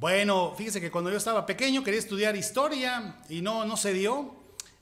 Bueno, fíjese que cuando yo estaba pequeño quería estudiar historia y no se dio.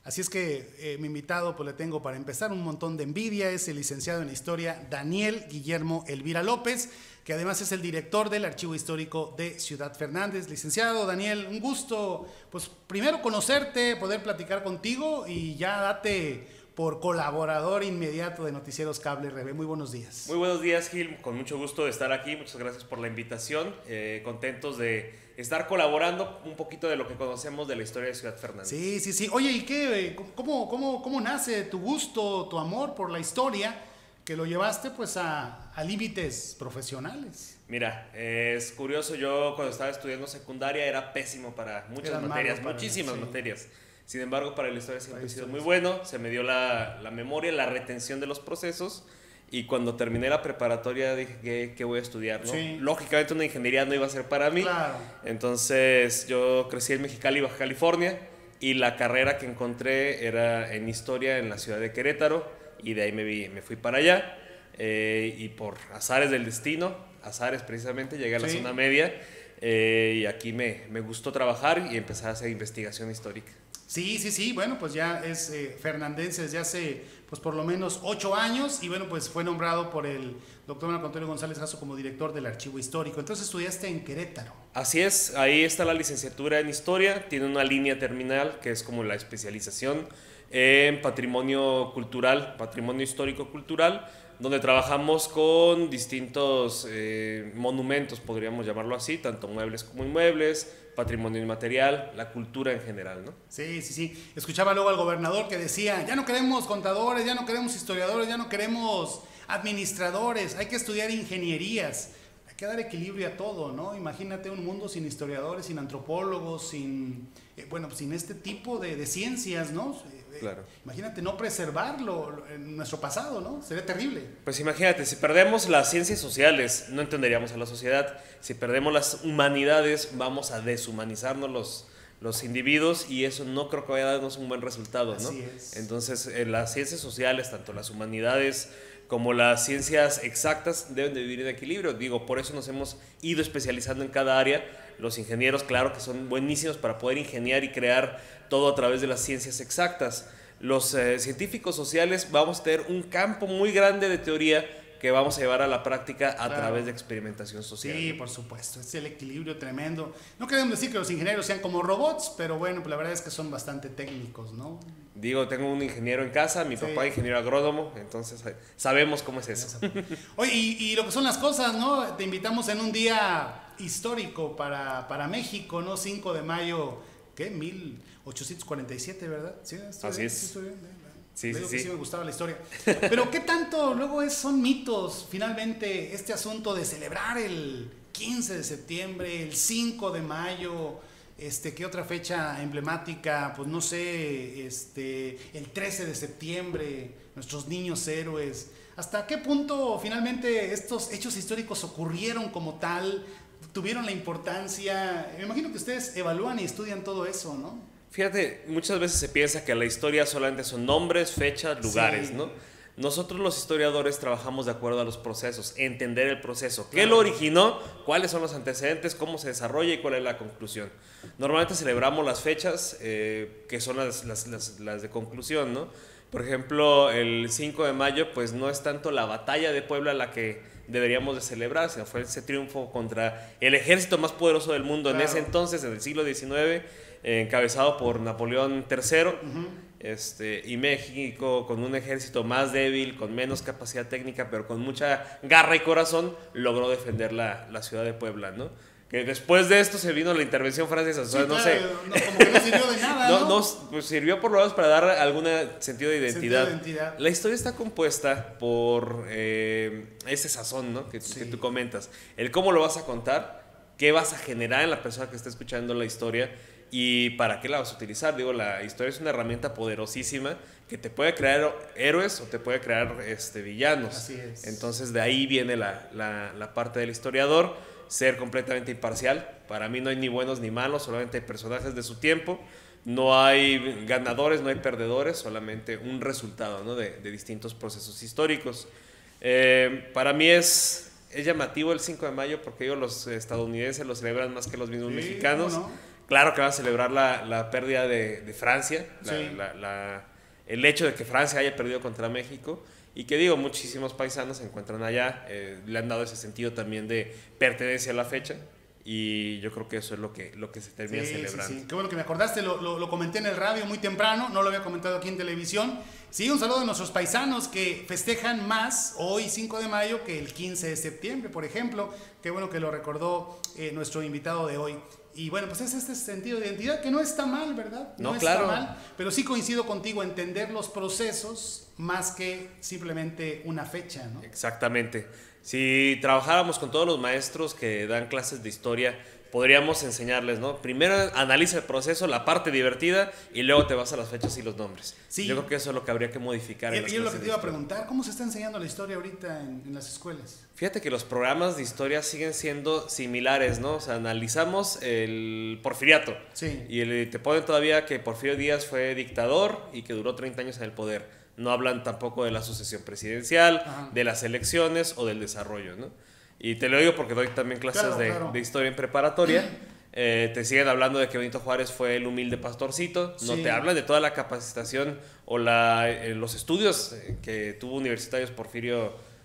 Así es que mi invitado pues le tengo para empezar un montón de envidia. Es el licenciado en historia Daniel Guillermo Elvira López, que además es el director del Archivo Histórico de Ciudad Fernández. Licenciado Daniel, un gusto pues primero conocerte, poder platicar contigo y ya date por colaborador inmediato de Noticieros Cable RB. Muy buenos días. Muy buenos días, Gil. Con mucho gusto de estar aquí. Muchas gracias por la invitación. Contentos de estar colaborando un poquito de lo que conocemos de la historia de Ciudad Fernández. Sí. Oye, ¿y qué? ¿Cómo nace tu gusto, tu amor por la historia que lo llevaste pues a límites profesionales? Mira, es curioso. Yo cuando estaba estudiando secundaria era pésimo para muchas materias, muchísimas materias. Sin embargo, para la historia siempre he sido muy bueno. Se me dio la memoria, la retención de los procesos. Y cuando terminé la preparatoria dije, ¿qué voy a estudiar? ¿No? Sí. Lógicamente una ingeniería no iba a ser para mí. Claro. Entonces yo crecí en Mexicali, Baja California. Y la carrera que encontré era en historia en la ciudad de Querétaro. Y de ahí me fui para allá. Y por azares del destino, azares precisamente, llegué a la zona media. Y aquí me gustó trabajar y empezar a hacer investigación histórica. Sí, bueno, pues ya es fernandense desde hace pues por lo menos 8 años y bueno, pues fue nombrado por el doctor Marco Antonio González Jasso como director del Archivo Histórico. Entonces estudiaste en Querétaro. Así es, ahí está la licenciatura en Historia, tiene una línea terminal que es como la especialización en patrimonio cultural, patrimonio histórico-cultural, donde trabajamos con distintos monumentos, podríamos llamarlo así, tanto muebles como inmuebles, patrimonio inmaterial, la cultura en general, ¿no? Sí. Escuchaba luego al gobernador que decía, ya no queremos contadores, ya no queremos historiadores, ya no queremos administradores, hay que estudiar ingenierías. Hay que dar equilibrio a todo, ¿no? Imagínate un mundo sin historiadores, sin antropólogos, sin este tipo de ciencias, ¿no? Claro. Imagínate no preservarlo en nuestro pasado, ¿no? Sería terrible. Pues imagínate, si perdemos las ciencias sociales, no entenderíamos a la sociedad. Si perdemos las humanidades, vamos a deshumanizarnos los individuos y eso no creo que vaya a darnos un buen resultado, ¿no? Así es. Entonces, las ciencias sociales, tanto las humanidades como las ciencias exactas, deben de vivir en equilibrio. Digo, por eso nos hemos ido especializando en cada área. Los ingenieros, claro que son buenísimos para poder ingeniar y crear todo a través de las ciencias exactas. Los científicos sociales vamos a tener un campo muy grande de teoría que vamos a llevar a la práctica a través de experimentación social. Sí, por supuesto, es el equilibrio tremendo. No queremos decir que los ingenieros sean como robots, pero bueno, pues la verdad es que son bastante técnicos, ¿no? Digo, tengo un ingeniero en casa, mi papá ingeniero agrónomo, entonces sabemos cómo es eso. Oye, y lo que son las cosas, ¿no? Te invitamos en un día histórico para México, ¿no? 5 de mayo, ¿qué? 1847, ¿verdad? Sí, así es. Sí, estoy bien. Sí. Sí me gustaba la historia. Pero ¿qué tanto luego son mitos finalmente este asunto de celebrar el 15 de septiembre, el 5 de mayo, ¿qué otra fecha emblemática? Pues no sé, el 13 de septiembre, nuestros niños héroes. ¿Hasta qué punto finalmente estos hechos históricos ocurrieron como tal? ¿Tuvieron la importancia? Me imagino que ustedes evalúan y estudian todo eso, ¿no? Fíjate, muchas veces se piensa que la historia solamente son nombres, fechas, lugares, ¿no? Nosotros los historiadores trabajamos de acuerdo a los procesos, entender el proceso, qué lo originó, cuáles son los antecedentes, cómo se desarrolla y cuál es la conclusión. Normalmente celebramos las fechas que son las de conclusión, ¿no? Por ejemplo, el 5 de mayo pues no es tanto la batalla de Puebla la que deberíamos de celebrar, sino fue ese triunfo contra el ejército más poderoso del mundo en ese entonces, en el siglo XIX, encabezado por Napoleón III, y México con un ejército más débil, con menos capacidad técnica, pero con mucha garra y corazón, logró defender la ciudad de Puebla, ¿no? Que después de esto se vino la intervención francesa, o sea, no sé. Como que no sirvió de nada, ¿no? Pues sirvió por lo menos para dar algún sentido de identidad. La historia está compuesta por ese sazón, ¿no? que tú comentas. El cómo lo vas a contar, qué vas a generar en la persona que está escuchando la historia y para qué la vas a utilizar. Digo, la historia es una herramienta poderosísima que te puede crear héroes o te puede crear villanos. Así es. Entonces de ahí viene la parte del historiador, ser completamente imparcial. Para mí no hay ni buenos ni malos, solamente hay personajes de su tiempo. No hay ganadores, no hay perdedores, solamente un resultado, ¿no? de distintos procesos históricos. Para mí es es llamativo el 5 de mayo porque ellos los estadounidenses lo celebran más que los mismos mexicanos. ¿No? Claro que van a celebrar la pérdida de Francia, Sí. el hecho de que Francia haya perdido contra México. Y que digo, muchísimos paisanos se encuentran allá, le han dado ese sentido también de pertenencia a la fecha. Y yo creo que eso es lo que se termina celebrando. Sí, sí. Qué bueno que me acordaste, lo comenté en el radio muy temprano, no lo había comentado aquí en televisión. Sí, un saludo a nuestros paisanos que festejan más hoy 5 de mayo que el 15 de septiembre, por ejemplo. Qué bueno que lo recordó nuestro invitado de hoy. Y bueno, pues es este sentido de identidad que no está mal, ¿verdad? No, claro. Está mal, pero sí coincido contigo, entender los procesos más que simplemente una fecha, ¿no? Exactamente. Si trabajáramos con todos los maestros que dan clases de historia, podríamos enseñarles, ¿no? Primero analiza el proceso, la parte divertida, y luego te vas a las fechas y los nombres. Sí. Yo creo que eso es lo que habría que modificar. Y es lo que te iba a preguntar, ¿cómo se está enseñando la historia ahorita en las escuelas? Fíjate que los programas de historia siguen siendo similares, ¿no? O sea, analizamos el Porfiriato. Sí. Y te ponen todavía que Porfirio Díaz fue dictador y que duró 30 años en el poder. No hablan tampoco de la sucesión presidencial, Ajá, de las elecciones o del desarrollo, ¿no? Y te lo digo porque doy también clases claro. de historia en preparatoria. Te siguen hablando de que Benito Juárez fue el humilde pastorcito. No Sí. te hablan de toda la capacitación o los estudios que tuvo universitarios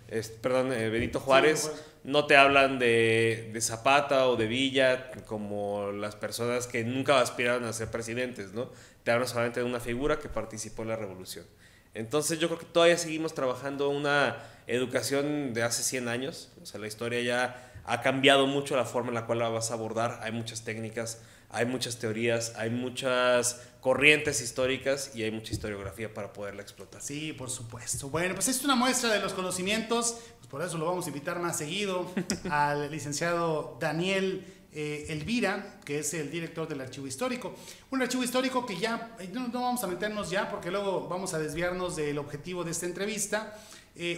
Benito Juárez. Sí, No te hablan de Zapata o de Villa como las personas que nunca aspiraron a ser presidentes, ¿no? Te hablan solamente de una figura que participó en la revolución. Entonces yo creo que todavía seguimos trabajando una educación de hace 100 años. O sea, la historia ya ha cambiado mucho la forma en la cual la vas a abordar. Hay muchas técnicas, hay muchas teorías, hay muchas corrientes históricas y hay mucha historiografía para poderla explotar. Sí, por supuesto. Bueno, pues es una muestra de los conocimientos, pues por eso lo vamos a invitar más seguido al licenciado Daniel Elvira, que es el director del Archivo Histórico. Un archivo histórico que ya, no vamos a meternos ya porque luego vamos a desviarnos del objetivo de esta entrevista.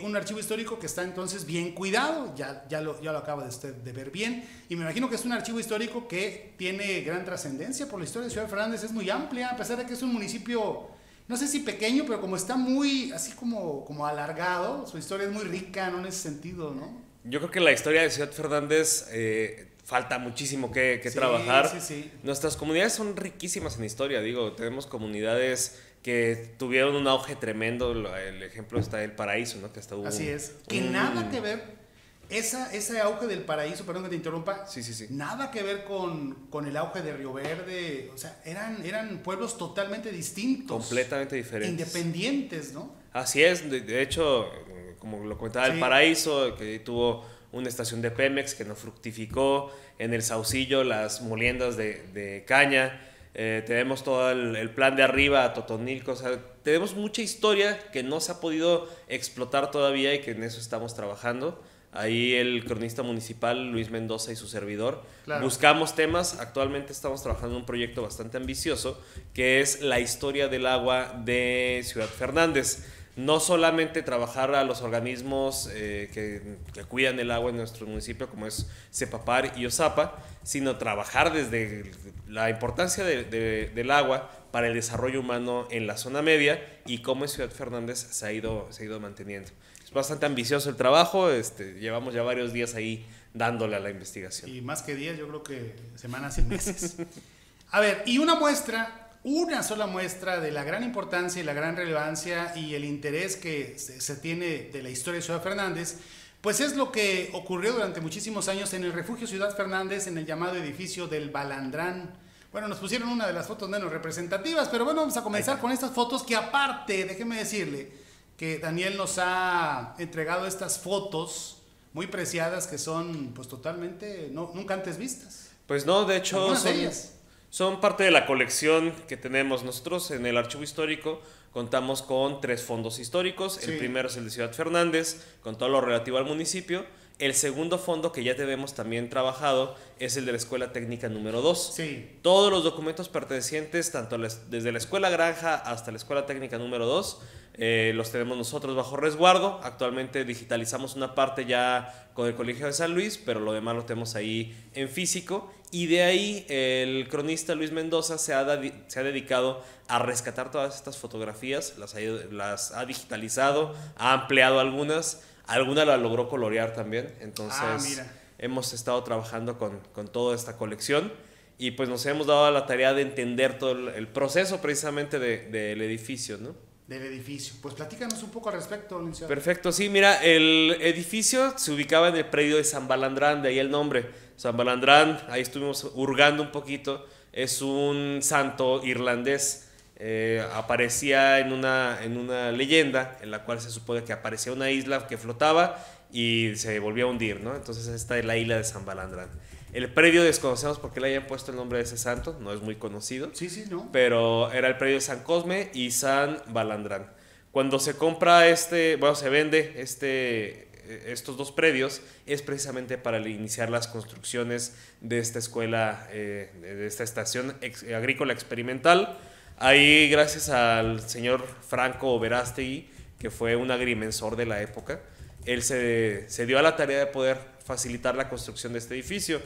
Un archivo histórico que está entonces bien cuidado, ya lo acaba de usted de ver bien, y me imagino que es un archivo histórico que tiene gran trascendencia por la historia de Ciudad Fernández, es muy amplia, a pesar de que es un municipio, no sé si pequeño, pero como está muy, así como alargado, su historia es muy rica, ¿no? En ese sentido, ¿no? Yo creo que la historia de Ciudad Fernández falta muchísimo que trabajar. Sí. Nuestras comunidades son riquísimas en historia, digo, tenemos comunidades que tuvieron un auge tremendo. El ejemplo está El Paraíso, ¿no? Que hasta hubo Así es, que nada que ver, ese auge del Paraíso, perdón que te interrumpa, Sí. nada que ver con el auge de Río Verde, o sea, eran pueblos totalmente distintos. Completamente diferentes. Independientes, ¿no? Así es, de hecho, como lo comentaba, El Paraíso, que tuvo una estación de Pemex que no fructificó, en el Saucillo las moliendas de caña, tenemos todo el plan de arriba, Totonilco, o sea, tenemos mucha historia que no se ha podido explotar todavía y que en eso estamos trabajando. Ahí el cronista municipal Luis Mendoza y su servidor buscamos temas. Actualmente estamos trabajando en un proyecto bastante ambicioso que es la historia del agua de Ciudad Fernández. No solamente trabajar a los organismos que cuidan el agua en nuestro municipio, como es Cepapar y Osapa, sino trabajar desde la importancia del agua para el desarrollo humano en la zona media y cómo en Ciudad Fernández se ha ido manteniendo. Es bastante ambicioso el trabajo, llevamos ya varios días ahí dándole a la investigación. Y más que días, yo creo que semanas y meses. A ver, y una sola muestra de la gran importancia y la gran relevancia y el interés que se tiene de la historia de Ciudad Fernández, pues es lo que ocurrió durante muchísimos años en el refugio Ciudad Fernández, en el llamado edificio del Balandrán. Bueno, nos pusieron una de las fotos menos representativas, pero bueno, vamos a comenzar con estas fotos que aparte, déjeme decirle, que Daniel nos ha entregado estas fotos muy preciadas que son pues totalmente nunca antes vistas. Pues no, de hecho algunas de ellas son parte de la colección que tenemos nosotros en el Archivo Histórico. Contamos con 3 fondos históricos. Sí. El primero es el de Ciudad Fernández, con todo lo relativo al municipio. El segundo fondo que ya tenemos también trabajado es el de la Escuela Técnica número 2. Sí. Todos los documentos pertenecientes, tanto desde la Escuela Granja hasta la Escuela Técnica número 2, los tenemos nosotros bajo resguardo. Actualmente digitalizamos una parte ya con el Colegio de San Luis, pero lo demás lo tenemos ahí en físico. Y de ahí el cronista Luis Mendoza se ha dedicado a rescatar todas estas fotografías, las ha digitalizado, ha ampliado algunas, Alguna la logró colorear también, entonces mira. hemos estado trabajando con toda esta colección y pues nos hemos dado la tarea de entender todo el proceso precisamente del edificio, ¿no? Del edificio. Pues platícanos un poco al respecto, licenciado. Perfecto, sí, mira, el edificio se ubicaba en el predio de San Balandrán, de ahí el nombre. San Balandrán, ahí estuvimos hurgando un poquito, es un santo irlandés. Aparecía en una leyenda en la cual se supone que aparecía una isla que flotaba y se volvía a hundir, ¿no? Entonces esta es la isla de San Balandrán. El predio desconocemos por qué le hayan puesto el nombre de ese santo, no es muy conocido. Sí, ¿no? Pero era el predio de San Cosme y San Balandrán. Cuando se compra se vende estos dos predios, es precisamente para iniciar las construcciones de esta escuela, de esta estación agrícola experimental. Ahí, gracias al señor Franco Verástegui, que fue un agrimensor de la época, él se dio a la tarea de poder facilitar la construcción de este edificio.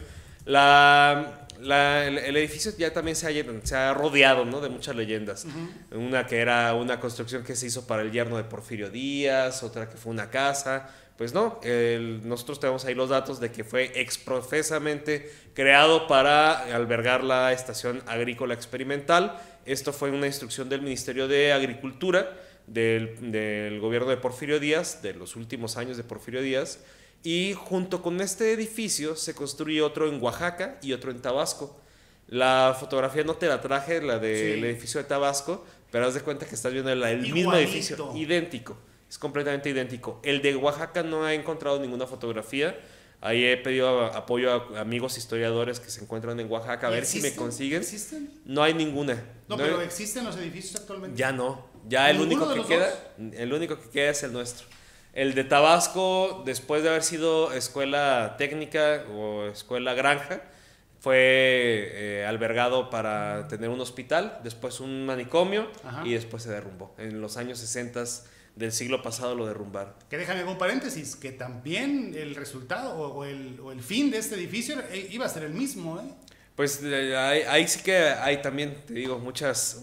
El edificio ya también se ha rodeado, ¿no?, de muchas leyendas. Una que era una construcción que se hizo para el yerno de Porfirio Díaz, otra que fue una casa. Pues no, nosotros tenemos ahí los datos de que fue exprofesamente creado para albergar la estación agrícola experimental. Esto fue una instrucción del Ministerio de Agricultura del gobierno de Porfirio Díaz, de los últimos años de Porfirio Díaz. Y junto con este edificio se construye otro en Oaxaca y otro en Tabasco. La fotografía no te la traje, la del edificio de Tabasco, pero haz de cuenta que estás viendo el mismo edificio, idéntico, es completamente idéntico. El de Oaxaca no he encontrado ninguna fotografía. Ahí he pedido apoyo a amigos historiadores que se encuentran en Oaxaca a ver si me consiguen. ¿Existen? No hay ninguna. Pero ¿existen los edificios actualmente? Ya no. Ya el único que queda es el nuestro. El de Tabasco, después de haber sido escuela técnica o escuela granja, fue albergado para tener un hospital, después un manicomio. Ajá. Y después se derrumbó. En los años 60 del siglo pasado lo derrumbaron. Que déjame un paréntesis, que también el resultado o el fin de este edificio iba a ser el mismo, ¿eh? Pues ahí sí que hay también, te digo, muchas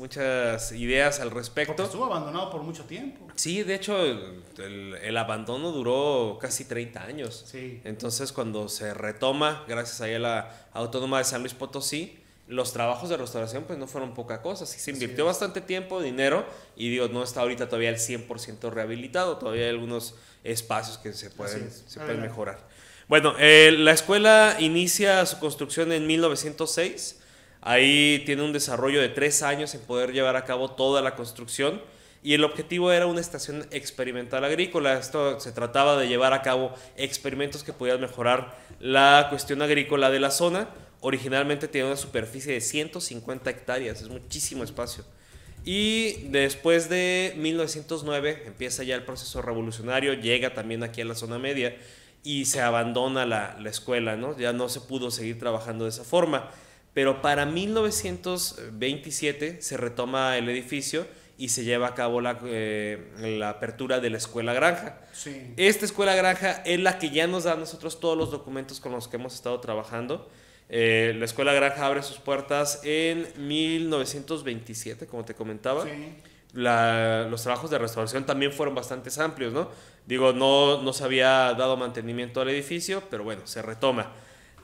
ideas al respecto. Porque estuvo abandonado por mucho tiempo. Sí, de hecho, el abandono duró casi 30 años. Sí. Entonces, cuando se retoma, gracias a la Autónoma de San Luis Potosí, los trabajos de restauración pues no fueron poca cosa. Sí, se invirtió bastante tiempo, dinero, y digo, no está ahorita todavía el 100% rehabilitado. Todavía hay algunos espacios que se pueden mejorar. Bueno, la escuela inicia su construcción en 1906. Ahí tiene un desarrollo de 3 años en poder llevar a cabo toda la construcción. Y el objetivo era una estación experimental agrícola. Esto se trataba de llevar a cabo experimentos que pudieran mejorar la cuestión agrícola de la zona. Originalmente tenía una superficie de 150 hectáreas, es muchísimo espacio. Y después de 1909 empieza ya el proceso revolucionario, llega también aquí a la zona media y se abandona la escuela, ¿no? Ya no se pudo seguir trabajando de esa forma. Pero para 1927 se retoma el edificio y se lleva a cabo la apertura de la escuela granja. Sí. Esta escuela granja es la que ya nos da a nosotros todos los documentos con los que hemos estado trabajando. La escuela granja abre sus puertas en 1927, como te comentaba. Sí. Los trabajos de restauración también fueron bastante amplios, ¿no? Digo, no se había dado mantenimiento al edificio, pero bueno, se retoma.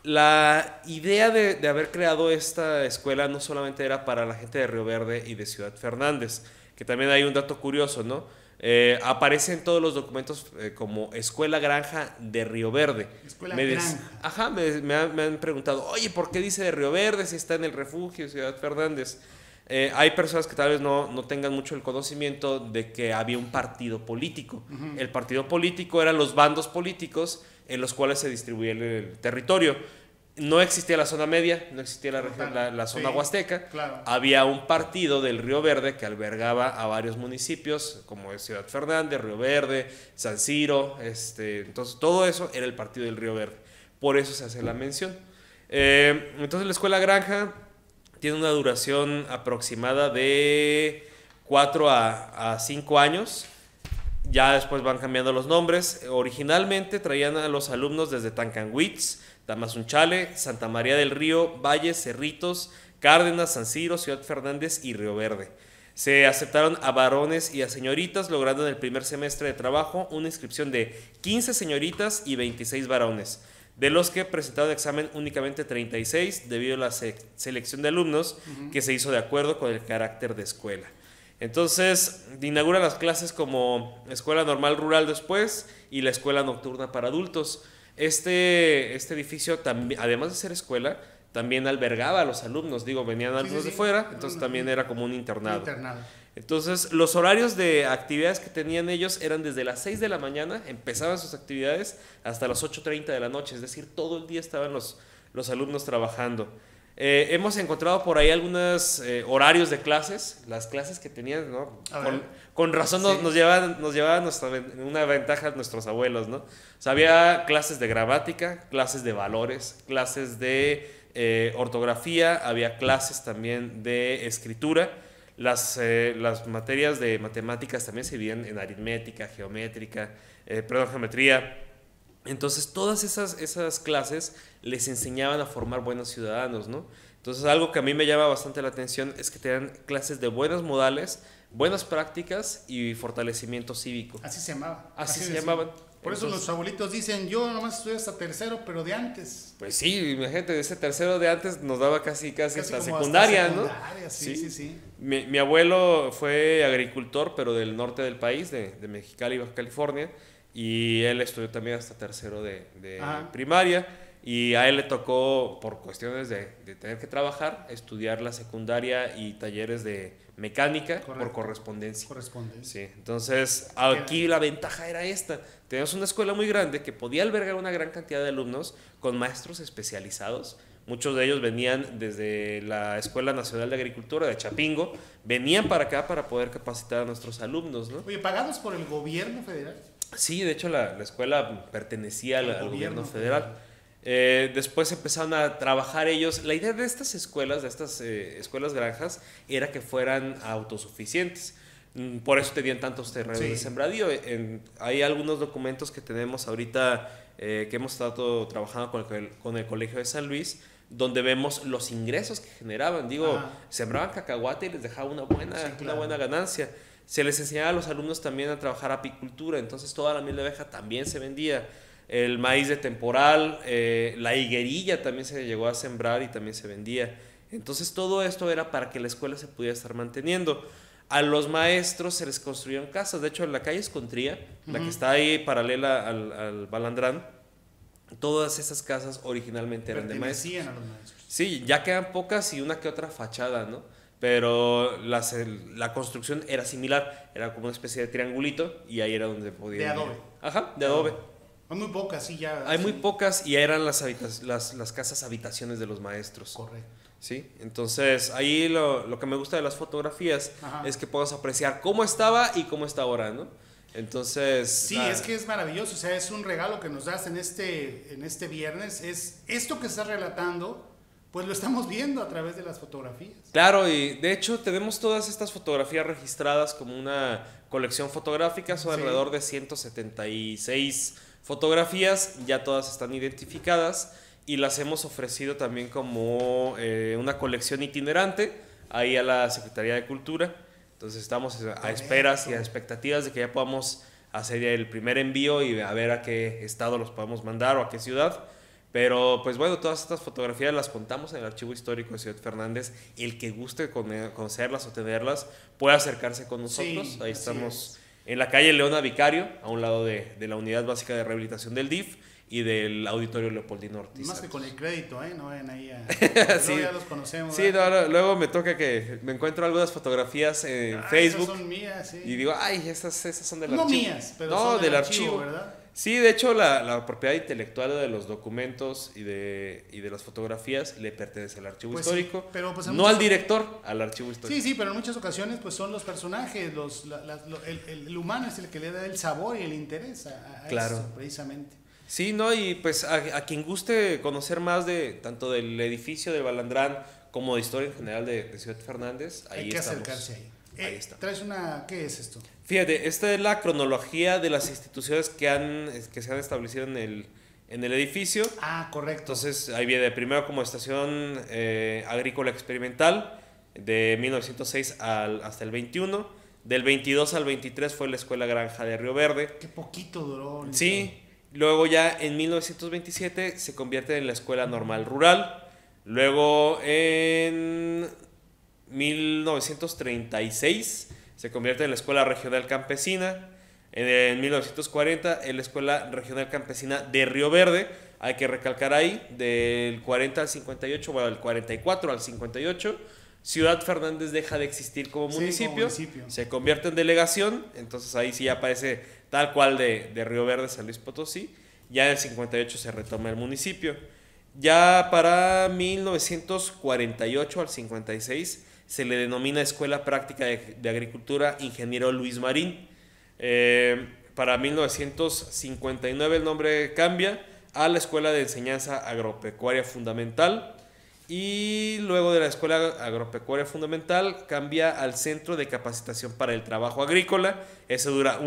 La idea de haber creado esta escuela no solamente era para la gente de Río Verde y de Ciudad Fernández, que también hay un dato curioso, ¿no? Aparece en todos los documentos como Escuela Granja de Río Verde. Escuela Granja. Ajá, me han preguntado, oye, ¿por qué dice de Río Verde si está en el refugio Ciudad Fernández? Hay personas que tal vez no tengan mucho el conocimiento de que había un partido político. Uh-huh. El partido político eran los bandos políticos en los cuales se distribuía el territorio. No existía la zona media, no existía la región, la zona huasteca. Claro. Había un partido del Río Verde que albergaba a varios municipios, como es Ciudad Fernández, Río Verde, San Ciro. Entonces, todo eso era el partido del Río Verde. Por eso se hace la mención. Entonces, la escuela granja tiene una duración aproximada de 4 a 5 años. Ya después van cambiando los nombres. Originalmente traían a los alumnos desde Tancanwitz, Tamazunchale, Santa María del Río, Valles, Cerritos, Cárdenas, San Ciro, Ciudad Fernández y Río Verde. Se aceptaron a varones y a señoritas, logrando en el primer semestre de trabajo una inscripción de 15 señoritas y 26 varones, de los que presentaron examen únicamente 36 debido a la selección de alumnos que se hizo de acuerdo con el carácter de escuela. Entonces, inauguran las clases como escuela normal rural después y la escuela nocturna para adultos. Este edificio, además de ser escuela, también albergaba a los alumnos. Digo, venían alumnos de fuera, entonces también era como un internado. Entonces, los horarios de actividades que tenían ellos eran desde las 6 de la mañana, empezaban sus actividades, hasta las 8:30 de la noche. Es decir, todo el día estaban los alumnos trabajando. Hemos encontrado por ahí algunos horarios de clases, las clases que tenían, ¿no? Con razón nos llevaban una ventaja nuestros abuelos, ¿no? O sea, había clases de gramática, clases de valores, clases de ortografía, había clases también de escritura. Las materias de matemáticas también se dividían en aritmética, geometría. Entonces, todas esas clases les enseñaban a formar buenos ciudadanos, ¿no? Entonces, algo que a mí me llama bastante la atención es que te dan clases de buenos modales, buenas prácticas y fortalecimiento cívico. Así se llamaba. Así se llamaban. Por eso los abuelitos dicen, yo nomás estudié hasta tercero, pero de antes. Pues sí, imagínate, ese tercero de antes nos daba casi hasta secundaria, ¿no? Sí. Mi abuelo fue agricultor, pero del norte del país, de Mexicali, Baja California, y él estudió también hasta tercero de primaria, y a él le tocó, por cuestiones de tener que trabajar, estudiar la secundaria y talleres de mecánica. Correcto. Por correspondencia. Sí, entonces aquí la ventaja era esta. Teníamos una escuela muy grande que podía albergar una gran cantidad de alumnos con maestros especializados. Muchos de ellos venían desde la Escuela Nacional de Agricultura de Chapingo, venían para acá para poder capacitar a nuestros alumnos, ¿no? Oye, ¿pagados por el gobierno federal? Sí, de hecho la escuela pertenecía al gobierno federal. Después empezaron a trabajar ellos. La idea de estas escuelas, escuelas granjas, era que fueran autosuficientes. Por eso tenían tantos terrenos de sembradío. Hay algunos documentos que tenemos ahorita que hemos estado trabajando con el Colegio de San Luis, donde vemos los ingresos que generaban. Sembraban cacahuate y les dejaba una buena ganancia. Se les enseñaba a los alumnos también a trabajar apicultura, entonces toda la miel de abeja también se vendía. El maíz de temporal, la higuerilla también se llegó a sembrar y también se vendía. Entonces todo esto era para que la escuela se pudiera estar manteniendo. A los maestros se les construyeron casas. De hecho, en la calle Escontría, la que está ahí paralela al Balandrán, todas esas casas originalmente eran de maestros. A los maestros. Sí, ya quedan pocas y una que otra fachada, ¿no? Pero la construcción era similar. Era como una especie de triangulito y ahí era donde podía... De adobe. Ajá, de adobe. Hay muy pocas, sí, ya. Hay muy pocas y eran las casas habitaciones de los maestros. Correcto. ¿Sí? Entonces, ahí lo que me gusta de las fotografías es que puedas apreciar cómo estaba y cómo está ahora, ¿no? Entonces... Sí, es que es maravilloso, o sea, es un regalo que nos das en este viernes. Es esto que estás relatando, pues lo estamos viendo a través de las fotografías. Claro, y de hecho tenemos todas estas fotografías registradas como una colección fotográfica. Son alrededor de 176 fotografías, ya todas están identificadas y las hemos ofrecido también como una colección itinerante ahí a la Secretaría de Cultura. Entonces estamos a esperas y a expectativas de que ya podamos hacer el primer envío y a ver a qué estado los podemos mandar o a qué ciudad. Pero pues bueno, todas estas fotografías las contamos en el Archivo Histórico de Ciudad Fernández. El que guste conocerlas o tenerlas puede acercarse con nosotros. Sí, ahí estamos en la calle Leona Vicario, a un lado de la Unidad Básica de Rehabilitación del DIF y del Auditorio Leopoldino Ortiz. Más que con el crédito, no vayan ahí a... Sí, ya los conocemos. Sí, luego me toca que me encuentro algunas fotografías en Facebook. Esas son mías, sí. Y digo, esas son del archivo. No mías, pero son del archivo, ¿verdad? Sí, de hecho la propiedad intelectual de los documentos y de las fotografías le pertenece al Archivo Histórico, sí, pero pues no al director, al Archivo Histórico. Sí, pero en muchas ocasiones pues son los personajes, el humano es el que le da el sabor y el interés a eso, precisamente. Sí, y pues a quien guste conocer más de tanto del edificio de Balandrán como de historia en general de Ciudad Fernández, ahí hay que estamos. Acercarse ahí. Ahí está. ¿Qué es esto? Fíjate, esta es la cronología de las instituciones que se han establecido en el edificio. Correcto. Entonces ahí viene primero como estación agrícola experimental, de 1906 hasta el 21. Del 22 al 23 fue la Escuela Granja de Río Verde. Qué poquito duró. Sí, luego ya en 1927 se convierte en la Escuela Normal Rural. Luego en 1936 se convierte en la Escuela Regional Campesina. En 1940 en la Escuela Regional Campesina de Río Verde. Hay que recalcar ahí, del 40 al 58, bueno, del 44 al 58, Ciudad Fernández deja de existir como municipio, se convierte en delegación, entonces ahí sí ya aparece tal cual de Río Verde, San Luis Potosí. Ya en el 58 se retoma el municipio. Ya para 1948 al 56 se le denomina Escuela Práctica de Agricultura Ingeniero Luis Marín. Para 1959 el nombre cambia a la Escuela de Enseñanza Agropecuaria Fundamental, y luego de la Escuela Agropecuaria Fundamental cambia al Centro de Capacitación para el Trabajo Agrícola. Eso dura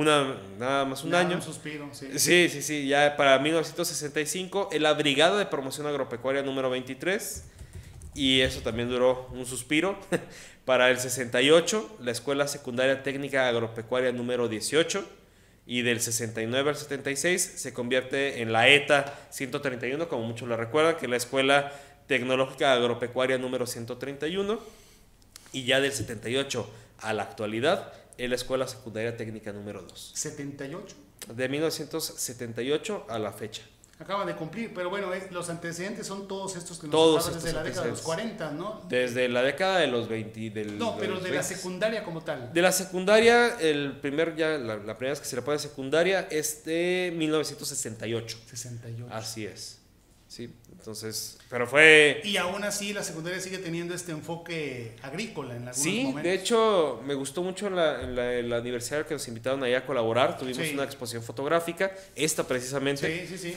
nada más un año. Un suspiro, sí. Sí. Ya para 1965 en la Brigada de Promoción Agropecuaria número 23, y eso también duró un suspiro. Para el 68 la Escuela Secundaria Técnica Agropecuaria número 18, y del 69 al 76 se convierte en la ETA 131, como muchos la recuerdan, que es la Escuela Tecnológica Agropecuaria número 131, y ya del 78 a la actualidad es la Escuela Secundaria Técnica número 2. ¿78? De 1978 a la fecha. Acaba de cumplir, pero bueno, los antecedentes son todos estos que nos Todos hablan desde la década de los 40, ¿no? Desde la década de los 20. No, pero de la secundaria como tal. De la secundaria, la primera vez que se le pone secundaria es de 1968. 68. Así es. Sí, entonces, pero fue... Y aún así la secundaria sigue teniendo este enfoque agrícola en algunos momentos. Sí, de hecho, me gustó mucho en la universidad que nos invitaron allá a colaborar. Tuvimos una exposición fotográfica, esta precisamente. Sí.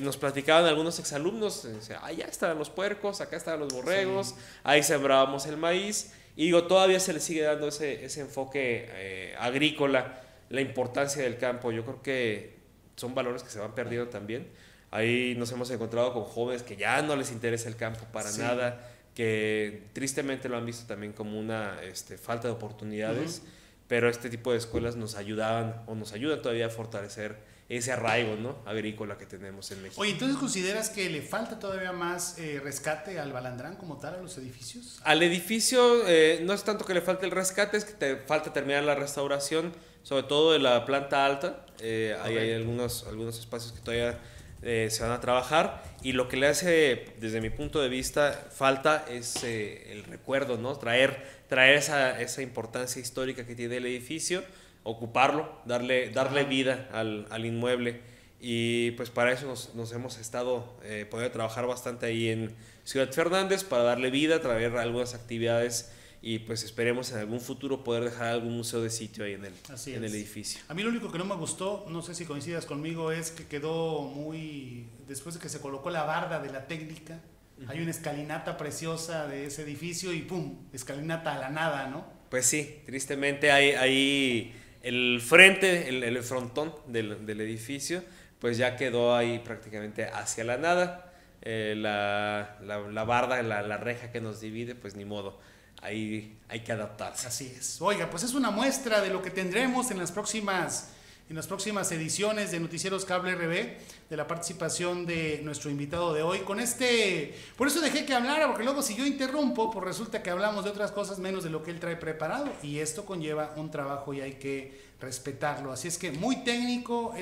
Nos platicaban algunos exalumnos, allá estaban los puercos, acá estaban los borregos, ahí sembrábamos el maíz. Y digo, todavía se le sigue dando ese enfoque agrícola, la importancia del campo. Yo creo que son valores que se van perdiendo también. Ahí nos hemos encontrado con jóvenes que ya no les interesa el campo para nada, que tristemente lo han visto también como una falta de oportunidades, pero este tipo de escuelas nos ayudan todavía a fortalecer ese arraigo, ¿no?, agrícola que tenemos en México. Oye, ¿entonces consideras que le falta todavía más rescate al Balandrán como tal, a los edificios? Al edificio no es tanto que le falte el rescate, es que te falta terminar la restauración, sobre todo de la planta alta. Ahí hay algunos espacios que todavía se van a trabajar, y lo que le hace, desde mi punto de vista, falta es el recuerdo, ¿no? Traer esa importancia histórica que tiene el edificio, ocuparlo, darle vida al inmueble, y pues para eso nos hemos estado podido trabajar bastante ahí en Ciudad Fernández, para darle vida, traer algunas actividades, y pues esperemos en algún futuro poder dejar algún museo de sitio ahí en el edificio. A mí lo único que no me gustó, no sé si coincidas conmigo, es que quedó muy... Después de que se colocó la barda de la técnica, hay una escalinata preciosa de ese edificio y ¡pum!, escalinata a la nada, ¿no? Pues sí, tristemente ahí el frente, el frontón del edificio, pues ya quedó ahí prácticamente hacia la nada. La barda, la reja que nos divide, pues ni modo. Ahí hay que adaptarse. Así es. Oiga, pues es una muestra de lo que tendremos en las próximas ediciones de Noticieros Cable RB, de la participación de nuestro invitado de hoy. Por eso dejé que hablara, porque luego si yo interrumpo, pues resulta que hablamos de otras cosas menos de lo que él trae preparado, y esto conlleva un trabajo y hay que respetarlo. Así es que muy técnico,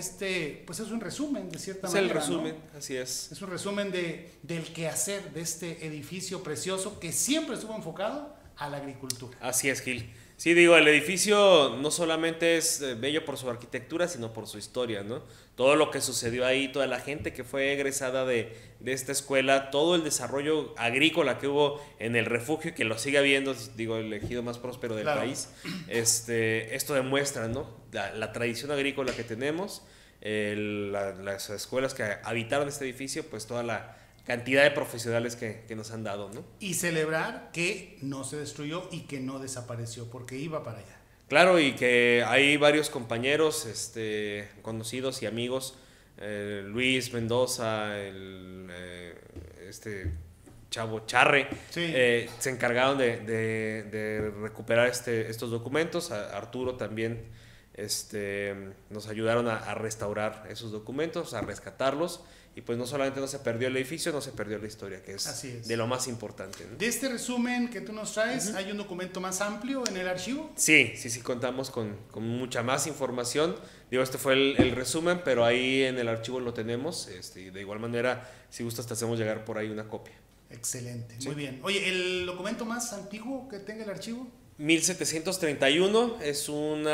pues es un resumen de cierta manera. Es el resumen, ¿no? Así es. Es un resumen del quehacer de este edificio precioso que siempre estuvo enfocado a la agricultura. Así es, Gil. Sí, digo, el edificio no solamente es bello por su arquitectura, sino por su historia, ¿no? Todo lo que sucedió ahí, toda la gente que fue egresada de esta escuela, todo el desarrollo agrícola que hubo en el refugio, que lo sigue habiendo, digo, el ejido más próspero del país. Esto demuestra, ¿no?, la tradición agrícola que tenemos, las escuelas que habitaron este edificio, pues toda la cantidad de profesionales que nos han dado, ¿no? Y celebrar que no se destruyó y que no desapareció, porque iba para allá. Claro, y que hay varios compañeros, conocidos y amigos, Luis Mendoza, chavo Charre, Sí. se encargaron de recuperar estos documentos. Arturo también nos ayudaron a restaurar esos documentos, a rescatarlos. Y pues no solamente no se perdió el edificio, no se perdió la historia, que es de lo más importante, ¿no? De este resumen que tú nos traes, ¿hay un documento más amplio en el archivo? Sí, contamos con mucha más información. Digo, este fue el resumen, pero ahí en el archivo lo tenemos. Y de igual manera, si gustas, te hacemos llegar por ahí una copia. Excelente, Sí. muy bien. Oye, ¿el documento más antiguo que tenga el archivo? 1731 es un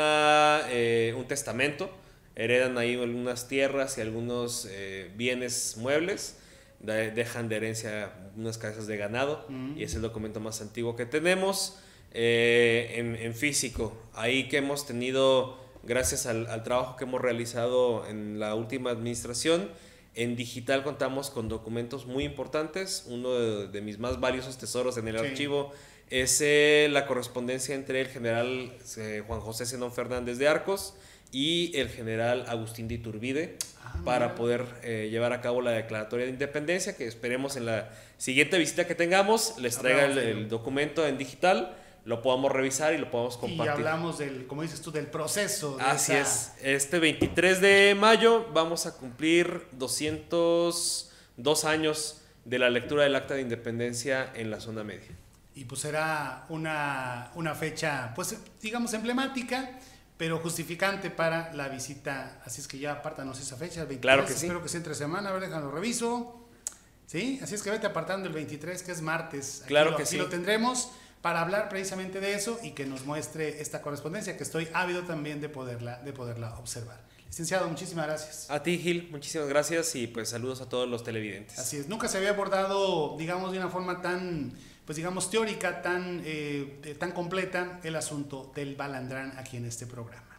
testamento. Heredan ahí algunas tierras y algunos bienes muebles. Dejan de herencia unas cabezas de ganado. Y es el documento más antiguo que tenemos en físico. Ahí que hemos tenido, gracias al trabajo que hemos realizado en la última administración, en digital contamos con documentos muy importantes. Uno de mis más valiosos tesoros en el archivo es la correspondencia entre el general Juan José Zenón Fernández de Arcos y el general Agustín de Iturbide, para poder llevar a cabo la declaratoria de independencia, que esperemos en la siguiente visita que tengamos les traiga el documento en digital, lo podamos revisar y lo podamos compartir. Y hablamos como dices tú, del proceso. Así es. Este 23 de mayo vamos a cumplir 202 años de la lectura del Acta de Independencia en la zona media. Y pues será una fecha, pues digamos, emblemática, pero justificante para la visita. Así es que ya apártanos esa fecha, el 23. Claro que sí. Espero que sea entre semana, a ver, déjalo reviso. Sí, así es que vete apartando el 23, que es martes. Aquí lo tendremos para hablar precisamente de eso y que nos muestre esta correspondencia, que estoy ávido también de poderla observar. Licenciado, muchísimas gracias. A ti, Gil, muchísimas gracias y pues saludos a todos los televidentes. Así es, nunca se había abordado, digamos, de una forma tan, pues digamos, teórica, tan completa el asunto del Balandrán aquí en este programa.